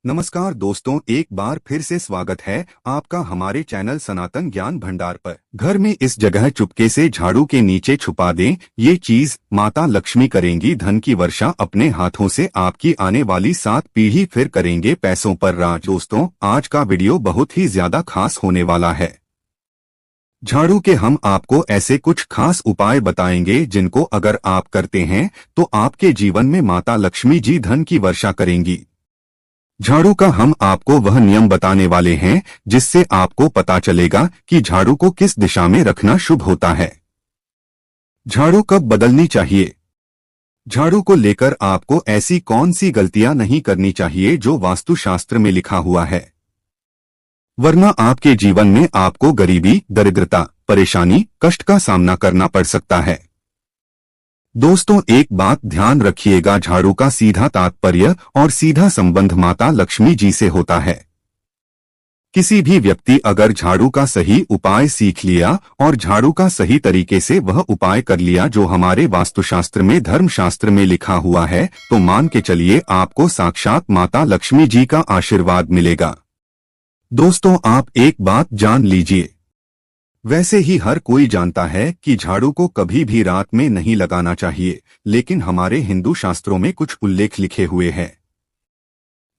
नमस्कार दोस्तों, एक बार फिर से स्वागत है आपका हमारे चैनल सनातन ज्ञान भंडार पर। घर में इस जगह चुपके से झाड़ू के नीचे छुपा दें। ये चीज माता लक्ष्मी करेंगी धन की वर्षा अपने हाथों से आपकी आने वाली 7 पीढ़ी, फिर करेंगे पैसों पर राज। दोस्तों, आज का वीडियो बहुत ही ज्यादा खास होने वाला है। झाड़ू के हम आपको ऐसे कुछ खास उपाय बताएंगे जिनको अगर आप करते हैं तो आपके जीवन में माता लक्ष्मी जी धन की वर्षा करेंगी। झाड़ू का हम आपको वह नियम बताने वाले हैं जिससे आपको पता चलेगा कि झाड़ू को किस दिशा में रखना शुभ होता है। झाड़ू कब बदलनी चाहिए? झाड़ू को लेकर आपको ऐसी कौन सी गलतियां नहीं करनी चाहिए जो वास्तुशास्त्र में लिखा हुआ है, वरना आपके जीवन में आपको गरीबी, दरिद्रता, परेशानी, कष्ट का सामना करना पड़ सकता है। दोस्तों, एक बात ध्यान रखिएगा, झाड़ू का सीधा तात्पर्य और सीधा संबंध माता लक्ष्मी जी से होता है। किसी भी व्यक्ति अगर झाड़ू का सही उपाय सीख लिया और झाड़ू का सही तरीके से वह उपाय कर लिया जो हमारे वास्तुशास्त्र में, धर्मशास्त्र में लिखा हुआ है, तो मान के चलिए आपको साक्षात माता लक्ष्मी जी का आशीर्वाद मिलेगा। दोस्तों, आप एक बात जान लीजिए, वैसे ही हर कोई जानता है कि झाड़ू को कभी भी रात में नहीं लगाना चाहिए, लेकिन हमारे हिंदू शास्त्रों में कुछ उल्लेख लिखे हुए हैं।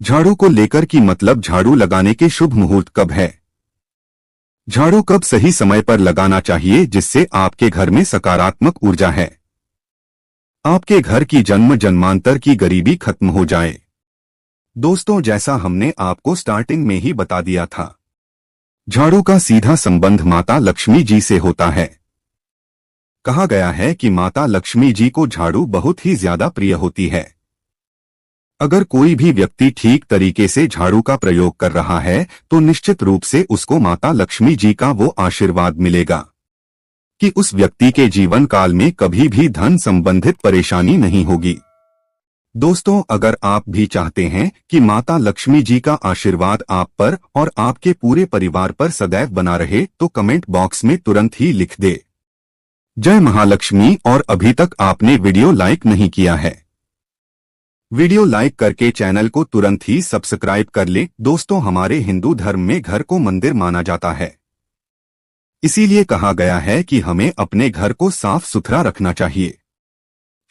झाड़ू को लेकर कि मतलब झाड़ू लगाने के शुभ मुहूर्त कब है, झाड़ू कब सही समय पर लगाना चाहिए जिससे आपके घर में सकारात्मक ऊर्जा है, आपके घर की जन्म जन्मांतर की गरीबी खत्म हो जाए। दोस्तों, जैसा हमने आपको स्टार्टिंग में ही बता दिया था, झाड़ू का सीधा संबंध माता लक्ष्मी जी से होता है। कहा गया है कि माता लक्ष्मी जी को झाड़ू बहुत ही ज्यादा प्रिय होती है। अगर कोई भी व्यक्ति ठीक तरीके से झाड़ू का प्रयोग कर रहा है तो निश्चित रूप से उसको माता लक्ष्मी जी का वो आशीर्वाद मिलेगा कि उस व्यक्ति के जीवन काल में कभी भी धन संबंधित परेशानी नहीं होगी। दोस्तों, अगर आप भी चाहते हैं कि माता लक्ष्मी जी का आशीर्वाद आप पर और आपके पूरे परिवार पर सदैव बना रहे तो कमेंट बॉक्स में तुरंत ही लिख दे जय महालक्ष्मी। और अभी तक आपने वीडियो लाइक नहीं किया है, वीडियो लाइक करके चैनल को तुरंत ही सब्सक्राइब कर ले। दोस्तों, हमारे हिंदू धर्म में घर को मंदिर माना जाता है, इसीलिए कहा गया है कि हमें अपने घर को साफ सुथरा रखना चाहिए।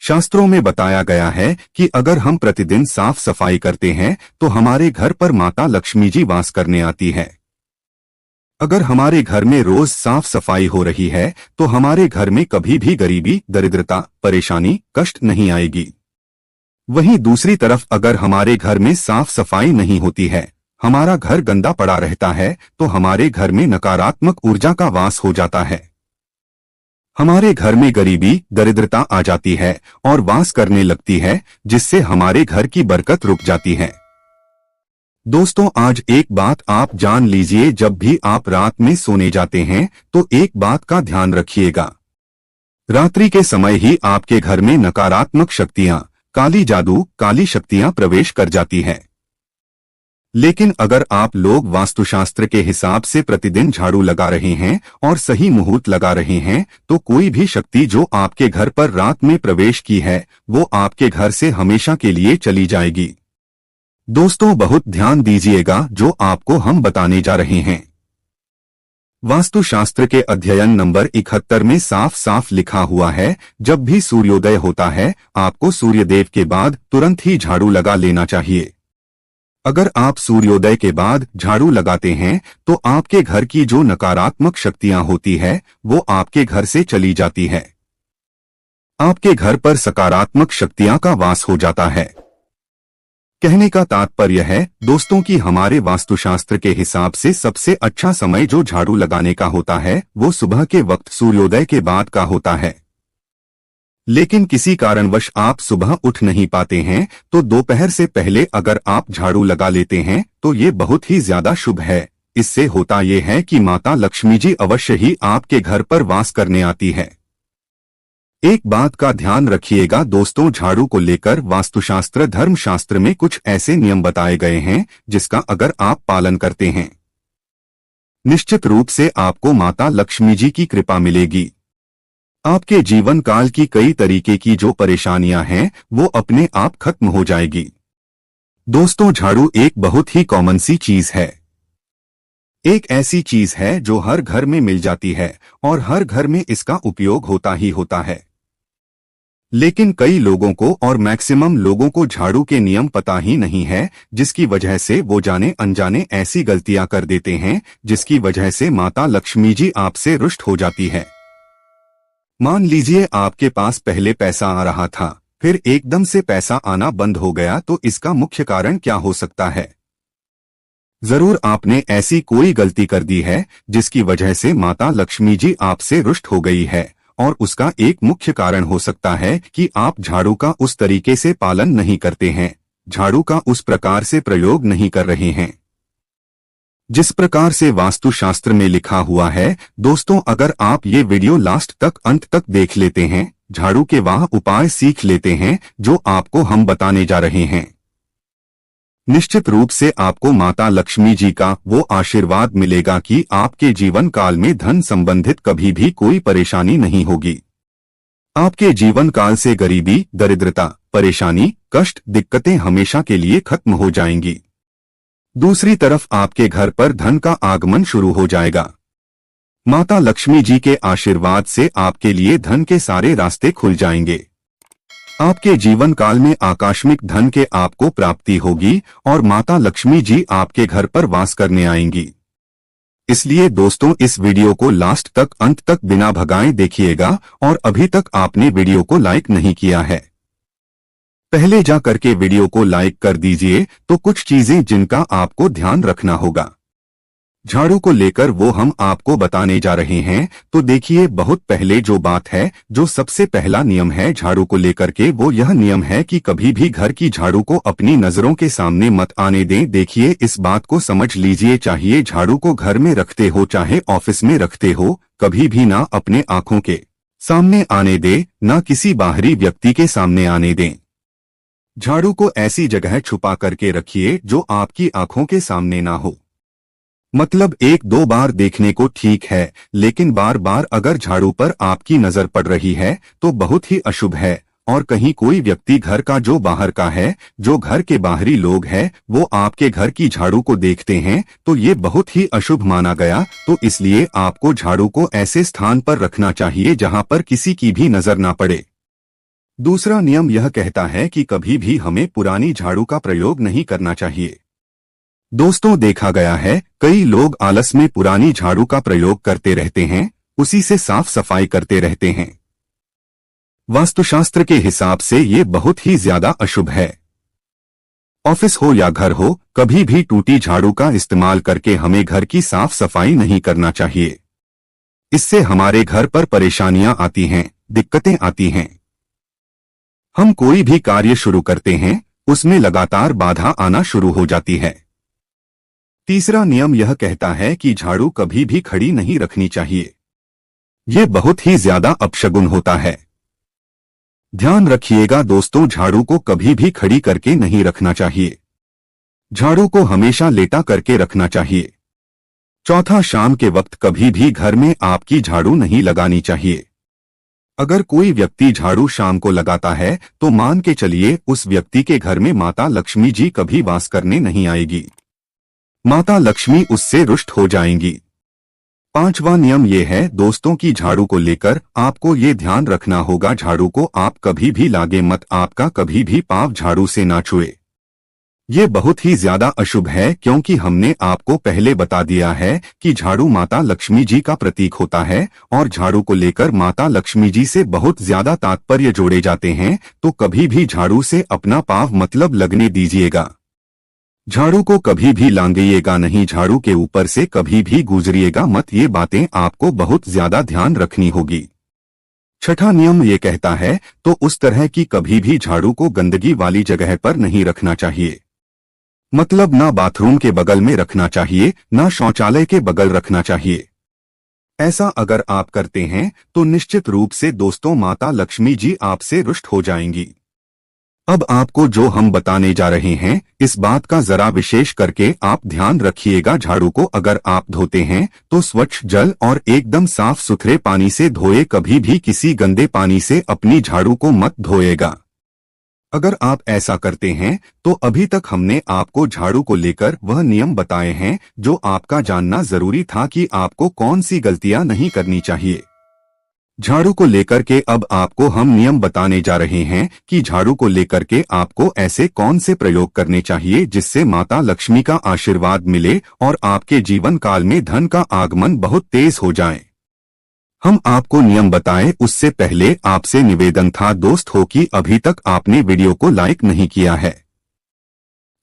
शास्त्रों में बताया गया है कि अगर हम प्रतिदिन साफ सफाई करते हैं तो हमारे घर पर माता लक्ष्मी जी वास करने आती है। अगर हमारे घर में रोज साफ सफाई हो रही है तो हमारे घर में कभी भी गरीबी, दरिद्रता, परेशानी, कष्ट नहीं आएगी। वहीं दूसरी तरफ अगर हमारे घर में साफ सफाई नहीं होती है, हमारा घर गंदा पड़ा रहता है, तो हमारे घर में नकारात्मक ऊर्जा का वास हो जाता है। हमारे घर में गरीबी, दरिद्रता आ जाती है और वास करने लगती है, जिससे हमारे घर की बरकत रुक जाती है। दोस्तों, आज एक बात आप जान लीजिए, जब भी आप रात में सोने जाते हैं तो एक बात का ध्यान रखिएगा, रात्रि के समय ही आपके घर में नकारात्मक शक्तियां, काली जादू, काली शक्तियां प्रवेश कर जाती हैं। लेकिन अगर आप लोग वास्तुशास्त्र के हिसाब से प्रतिदिन झाड़ू लगा रहे हैं और सही मुहूर्त लगा रहे हैं तो कोई भी शक्ति जो आपके घर पर रात में प्रवेश की है वो आपके घर से हमेशा के लिए चली जाएगी। दोस्तों, बहुत ध्यान दीजिएगा जो आपको हम बताने जा रहे हैं। वास्तुशास्त्र के अध्ययन नंबर 71 में साफ साफ लिखा हुआ है, जब भी सूर्योदय होता है आपको सूर्यदेव के बाद तुरंत ही झाड़ू लगा लेना चाहिए। अगर आप सूर्योदय के बाद झाड़ू लगाते हैं तो आपके घर की जो नकारात्मक शक्तियां होती है वो आपके घर से चली जाती है, आपके घर पर सकारात्मक शक्तियां का वास हो जाता है। कहने का तात्पर्य है दोस्तों कि हमारे वास्तुशास्त्र के हिसाब से सबसे अच्छा समय जो झाड़ू लगाने का होता है वो सुबह के वक्त सूर्योदय के बाद का होता है। लेकिन किसी कारणवश आप सुबह उठ नहीं पाते हैं तो दोपहर से पहले अगर आप झाड़ू लगा लेते हैं तो ये बहुत ही ज्यादा शुभ है। इससे होता ये है कि माता लक्ष्मी जी अवश्य ही आपके घर पर वास करने आती है। एक बात का ध्यान रखिएगा दोस्तों, झाड़ू को लेकर वास्तुशास्त्र, धर्मशास्त्र में कुछ ऐसे नियम बताए गए हैं जिसका अगर आप पालन करते हैं निश्चित रूप से आपको माता लक्ष्मी जी की कृपा मिलेगी। आपके जीवन काल की कई तरीके की जो परेशानियां हैं वो अपने आप खत्म हो जाएगी। दोस्तों, झाड़ू एक बहुत ही कॉमन सी चीज है। एक ऐसी चीज है जो हर घर में मिल जाती है और हर घर में इसका उपयोग होता ही होता है। लेकिन कई लोगों को और मैक्सिमम लोगों को झाड़ू के नियम पता ही नहीं है, जिसकी वजह से वो जाने अनजाने ऐसी गलतियां कर देते हैं जिसकी वजह से माता लक्ष्मी जी आपसे रुष्ट हो जाती है। मान लीजिए आपके पास पहले पैसा आ रहा था, फिर एकदम से पैसा आना बंद हो गया, तो इसका मुख्य कारण क्या हो सकता है? जरूर आपने ऐसी कोई गलती कर दी है जिसकी वजह से माता लक्ष्मी जी आपसे रुष्ट हो गई है, और उसका एक मुख्य कारण हो सकता है कि आप झाड़ू का उस तरीके से पालन नहीं करते हैं, झाड़ू का उस प्रकार से प्रयोग नहीं कर रहे हैं जिस प्रकार से वास्तुशास्त्र में लिखा हुआ है। दोस्तों, अगर आप ये वीडियो लास्ट तक अंत तक देख लेते हैं, झाड़ू के वह उपाय सीख लेते हैं जो आपको हम बताने जा रहे हैं, निश्चित रूप से आपको माता लक्ष्मी जी का वो आशीर्वाद मिलेगा कि आपके जीवन काल में धन संबंधित कभी भी कोई परेशानी नहीं होगी। आपके जीवन काल से गरीबी, दरिद्रता, परेशानी, कष्ट, दिक्कतें हमेशा के लिए खत्म हो जाएंगी। दूसरी तरफ आपके घर पर धन का आगमन शुरू हो जाएगा। माता लक्ष्मी जी के आशीर्वाद से आपके लिए धन के सारे रास्ते खुल जाएंगे। आपके जीवन काल में आकस्मिक धन के आपको प्राप्ति होगी और माता लक्ष्मी जी आपके घर पर वास करने आएंगी। इसलिए दोस्तों, इस वीडियो को लास्ट तक अंत तक बिना भगाए देखिएगा, और अभी तक आपने वीडियो को लाइक नहीं किया है, पहले जा करके वीडियो को लाइक कर दीजिए। तो कुछ चीजें जिनका आपको ध्यान रखना होगा झाड़ू को लेकर वो हम आपको बताने जा रहे हैं। तो देखिए, बहुत पहले जो बात है, जो सबसे पहला नियम है झाड़ू को लेकर के, वो यह नियम है कि कभी भी घर की झाड़ू को अपनी नजरों के सामने मत आने दें। देखिए, इस बात को समझ लीजिए, चाहिए झाड़ू को घर में रखते हो चाहे ऑफिस में रखते हो, कभी भी ना अपने आंखों के सामने आने दे, ना किसी बाहरी व्यक्ति के सामने आने दें। झाड़ू को ऐसी जगह छुपा करके रखिए जो आपकी आंखों के सामने ना हो। मतलब एक दो बार देखने को ठीक है, लेकिन बार बार अगर झाड़ू पर आपकी नजर पड़ रही है तो बहुत ही अशुभ है। और कहीं कोई व्यक्ति घर का जो बाहर का है, जो घर के बाहरी लोग हैं, वो आपके घर की झाड़ू को देखते हैं तो ये बहुत ही अशुभ माना गया। तो इसलिए आपको झाड़ू को ऐसे स्थान पर रखना चाहिए जहां पर किसी की भी नजर ना पड़े। दूसरा नियम यह कहता है कि कभी भी हमें पुरानी झाड़ू का प्रयोग नहीं करना चाहिए। दोस्तों, देखा गया है कई लोग आलस में पुरानी झाड़ू का प्रयोग करते रहते हैं, उसी से साफ सफाई करते रहते हैं। वास्तुशास्त्र के हिसाब से ये बहुत ही ज्यादा अशुभ है। ऑफिस हो या घर हो, कभी भी टूटी झाड़ू का इस्तेमाल करके हमें घर की साफ सफाई नहीं करना चाहिए। इससे हमारे घर पर परेशानियां आती हैं, दिक्कतें आती हैं। हम कोई भी कार्य शुरू करते हैं, उसमें लगातार बाधा आना शुरू हो जाती है। तीसरा नियम यह कहता है कि झाड़ू कभी भी खड़ी नहीं रखनी चाहिए। ये बहुत ही ज्यादा अपशगुन होता है। ध्यान रखिएगा दोस्तों, झाड़ू को कभी भी खड़ी करके नहीं रखना चाहिए। झाड़ू को हमेशा लेटा करके रखना चाहिए। चौथा, शाम के वक्त कभी भी घर में आपकी झाड़ू नहीं लगानी चाहिए। अगर कोई व्यक्ति झाड़ू शाम को लगाता है तो मान के चलिए उस व्यक्ति के घर में माता लक्ष्मी जी कभी वास करने नहीं आएगी। माता लक्ष्मी उससे रुष्ट हो जाएंगी। पांचवा नियम ये है दोस्तों कि झाड़ू को लेकर आपको ये ध्यान रखना होगा, झाड़ू को आप कभी भी लागे मत, आपका कभी भी पांव झाड़ू से ना छुए। ये बहुत ही ज्यादा अशुभ है, क्योंकि हमने आपको पहले बता दिया है कि झाड़ू माता लक्ष्मी जी का प्रतीक होता है और झाड़ू को लेकर माता लक्ष्मी जी से बहुत ज्यादा तात्पर्य जोड़े जाते हैं। तो कभी भी झाड़ू से अपना पांव मतलब लगने दीजिएगा। झाड़ू को कभी भी लांघिएगा नहीं, झाड़ू के ऊपर से कभी भी गुजरिएगा मत। ये बातें आपको बहुत ज्यादा ध्यान रखनी होगी। छठा नियम ये कहता है तो उस तरह की कभी भी झाड़ू को गंदगी वाली जगह पर नहीं रखना चाहिए। मतलब ना बाथरूम के बगल में रखना चाहिए, ना शौचालय के बगल रखना चाहिए। ऐसा अगर आप करते हैं तो निश्चित रूप से दोस्तों माता लक्ष्मी जी आपसे रुष्ट हो जाएंगी। अब आपको जो हम बताने जा रहे हैं, इस बात का जरा विशेष करके आप ध्यान रखिएगा। झाड़ू को अगर आप धोते हैं तो स्वच्छ जल और एकदम साफ सुथरे पानी से धोए, कभी भी किसी गंदे पानी से अपनी झाड़ू को मत धोएगा। अगर आप ऐसा करते हैं तो अभी तक हमने आपको झाड़ू को लेकर वह नियम बताए हैं जो आपका जानना जरूरी था कि आपको कौन सी गलतियां नहीं करनी चाहिए। झाड़ू को लेकर के अब आपको हम नियम बताने जा रहे हैं कि झाड़ू को लेकर के आपको ऐसे कौन से प्रयोग करने चाहिए जिससे माता लक्ष्मी का आशीर्वाद मिले और आपके जीवन काल में धन का आगमन बहुत तेज हो जाए। हम आपको नियम बताएं उससे पहले आपसे निवेदन था दोस्त हो कि अभी तक आपने वीडियो को लाइक नहीं किया है,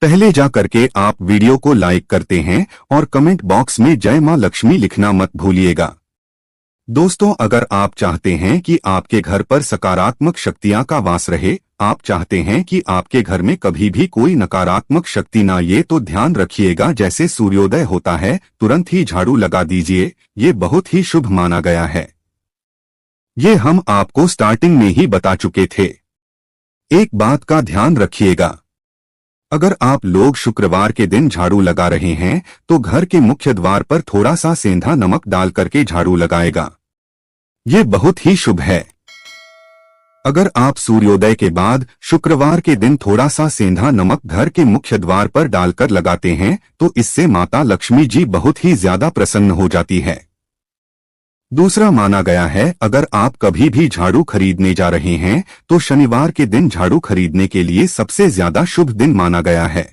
पहले जा करके आप वीडियो को लाइक करते हैं और कमेंट बॉक्स में जय मां लक्ष्मी लिखना मत भूलिएगा। दोस्तों, अगर आप चाहते हैं कि आपके घर पर सकारात्मक शक्तियां का वास रहे, आप चाहते हैं कि आपके घर में कभी भी कोई नकारात्मक शक्ति ना आए, तो ध्यान रखिएगा जैसे सूर्योदय होता है तुरंत ही झाड़ू लगा दीजिए। ये बहुत ही शुभ माना गया है। ये हम आपको स्टार्टिंग में ही बता चुके थे। एक बात का ध्यान रखिएगा, अगर आप लोग शुक्रवार के दिन झाड़ू लगा रहे हैं तो घर के मुख्य द्वार पर थोड़ा सा सेंधा नमक डाल करके झाड़ू लगाएगा। ये बहुत ही शुभ है। अगर आप सूर्योदय के बाद शुक्रवार के दिन थोड़ा सा सेंधा नमक घर के मुख्य द्वार पर डालकर लगाते हैं तो इससे माता लक्ष्मी जी बहुत ही ज्यादा प्रसन्न हो जाती है। दूसरा माना गया है, अगर आप कभी भी झाड़ू खरीदने जा रहे हैं तो शनिवार के दिन झाड़ू खरीदने के लिए सबसे ज्यादा शुभ दिन माना गया है।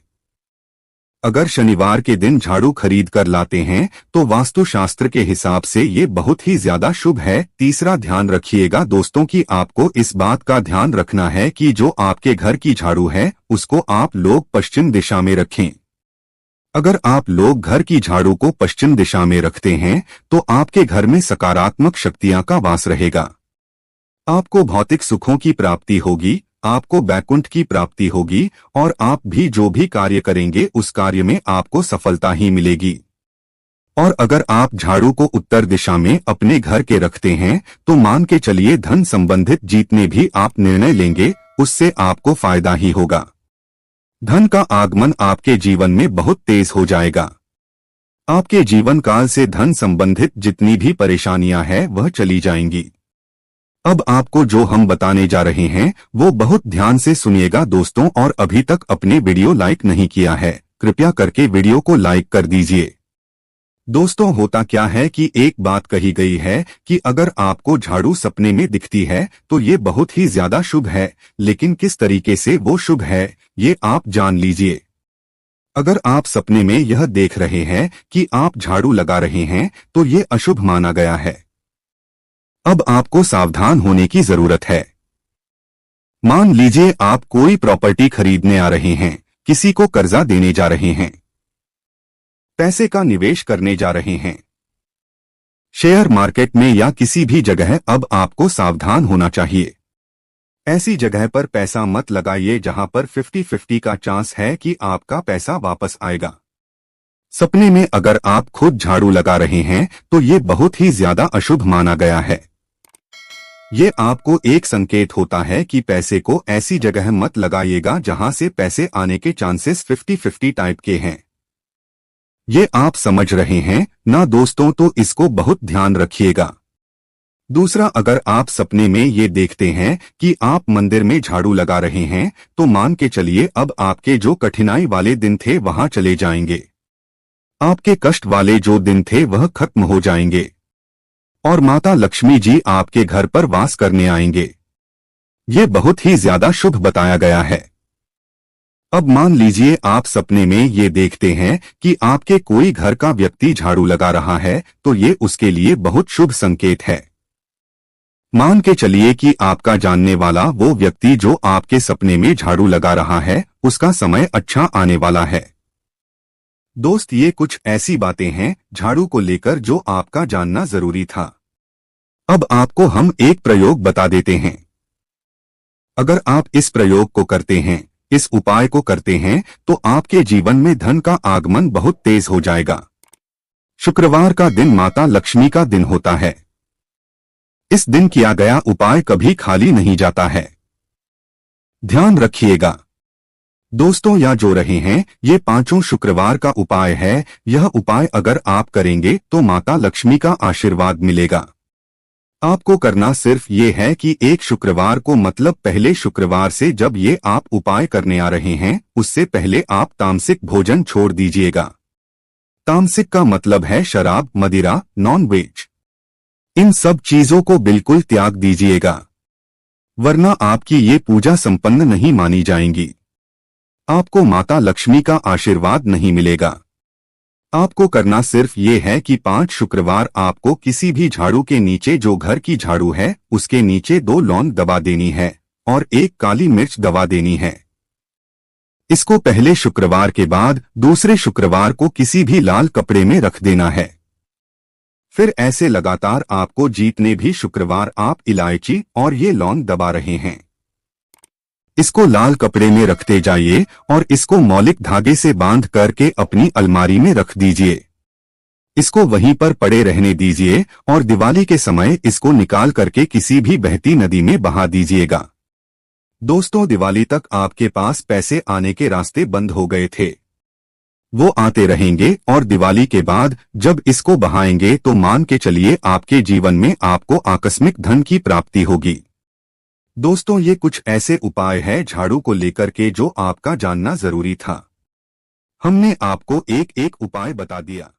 अगर शनिवार के दिन झाड़ू खरीद कर लाते हैं तो वास्तुशास्त्र के हिसाब से ये बहुत ही ज्यादा शुभ है। तीसरा ध्यान रखिएगा दोस्तों कि आपको इस बात का ध्यान रखना है कि जो आपके घर की झाड़ू है उसको आप लोग पश्चिम दिशा में रखें। अगर आप लोग घर की झाड़ू को पश्चिम दिशा में रखते हैं तो आपके घर में सकारात्मक शक्तियां का वास रहेगा। आपको भौतिक सुखों की प्राप्ति होगी, आपको बैकुंठ की प्राप्ति होगी और आप भी जो भी कार्य करेंगे उस कार्य में आपको सफलता ही मिलेगी। और अगर आप झाड़ू को उत्तर दिशा में अपने घर के रखते हैं तो मान के चलिए धन संबंधित जितने भी आप निर्णय लेंगे उससे आपको फायदा ही होगा। धन का आगमन आपके जीवन में बहुत तेज हो जाएगा। आपके जीवन काल से धन संबंधित जितनी भी परेशानियां हैं वह चली जाएंगी। अब आपको जो हम बताने जा रहे हैं वो बहुत ध्यान से सुनिएगा दोस्तों, और अभी तक अपने वीडियो लाइक नहीं किया है कृपया करके वीडियो को लाइक कर दीजिए। दोस्तों, होता क्या है कि एक बात कही गई है कि अगर आपको झाड़ू सपने में दिखती है तो ये बहुत ही ज्यादा शुभ है, लेकिन किस तरीके से वो शुभ है ये आप जान लीजिए। अगर आप सपने में यह देख रहे हैं कि आप झाड़ू लगा रहे हैं तो ये अशुभ माना गया है। अब आपको सावधान होने की जरूरत है। मान लीजिए आप कोई प्रॉपर्टी खरीदने आ रहे हैं, किसी को कर्जा देने जा रहे हैं, पैसे का निवेश करने जा रहे हैं, शेयर मार्केट में या किसी भी जगह, अब आपको सावधान होना चाहिए। ऐसी जगह पर पैसा मत लगाइए जहां पर 50-50 का चांस है कि आपका पैसा वापस आएगा। सपने में अगर आप खुद झाड़ू लगा रहे हैं तो ये बहुत ही ज्यादा अशुभ माना गया है। ये आपको एक संकेत होता है कि पैसे को ऐसी जगह मत लगाइएगा जहां से पैसे आने के चांसेस 50-50 टाइप के हैं। ये आप समझ रहे हैं ना दोस्तों, तो इसको बहुत ध्यान रखिएगा। दूसरा, अगर आप सपने में ये देखते हैं कि आप मंदिर में झाड़ू लगा रहे हैं तो मान के चलिए अब आपके जो कठिनाई वाले दिन थे वहां चले जाएंगे। आपके कष्ट वाले जो दिन थे वह खत्म हो जाएंगे और माता लक्ष्मी जी आपके घर पर वास करने आएंगे। ये बहुत ही ज्यादा शुभ बताया गया है। अब मान लीजिए आप सपने में ये देखते हैं कि आपके कोई घर का व्यक्ति झाड़ू लगा रहा है तो ये उसके लिए बहुत शुभ संकेत है। मान के चलिए कि आपका जानने वाला वो व्यक्ति जो आपके सपने में झाड़ू लगा रहा है उसका समय अच्छा आने वाला है। दोस्त, ये कुछ ऐसी बातें हैं झाड़ू को लेकर जो आपका जानना जरूरी था। अब आपको हम एक प्रयोग बता देते हैं। अगर आप इस प्रयोग को करते हैं, इस उपाय को करते हैं तो आपके जीवन में धन का आगमन बहुत तेज हो जाएगा। शुक्रवार का दिन माता लक्ष्मी का दिन होता है। इस दिन किया गया उपाय कभी खाली नहीं जाता है। ध्यान रखिएगा दोस्तों, या जो रहे हैं ये पांचों शुक्रवार का उपाय है। यह उपाय अगर आप करेंगे तो माता लक्ष्मी का आशीर्वाद मिलेगा। आपको करना सिर्फ ये है कि एक शुक्रवार को मतलब पहले शुक्रवार से जब ये आप उपाय करने आ रहे हैं उससे पहले आप तामसिक भोजन छोड़ दीजिएगा। तामसिक का मतलब है शराब, मदिरा, नॉन वेज। इन सब चीजों को बिल्कुल त्याग दीजिएगा, वरना आपकी ये पूजा संपन्न नहीं मानी जाएंगी। आपको माता लक्ष्मी का आशीर्वाद नहीं मिलेगा। आपको करना सिर्फ ये है कि 5 शुक्रवार आपको किसी भी झाड़ू के नीचे, जो घर की झाड़ू है उसके नीचे 2 लौंग दबा देनी है और 1 काली मिर्च दबा देनी है। इसको पहले शुक्रवार के बाद दूसरे शुक्रवार को किसी भी लाल कपड़े में रख देना है। फिर ऐसे लगातार आपको जितने भी शुक्रवार आप इलायची और ये लौंग दबा रहे हैं, इसको लाल कपड़े में रखते जाइए और इसको मौलिक धागे से बांध करके अपनी अलमारी में रख दीजिए। इसको वहीं पर पड़े रहने दीजिए और दिवाली के समय इसको निकाल करके किसी भी बहती नदी में बहा दीजिएगा। दोस्तों, दिवाली तक आपके पास पैसे आने के रास्ते बंद हो गए थे, वो आते रहेंगे और दिवाली के बाद जब इसको बहाएंगे तो मान के चलिए आपके जीवन में आपको आकस्मिक धन की प्राप्ति होगी। दोस्तों, ये कुछ ऐसे उपाय है झाड़ू को लेकर के जो आपका जानना जरूरी था। हमने आपको एक एक उपाय बता दिया।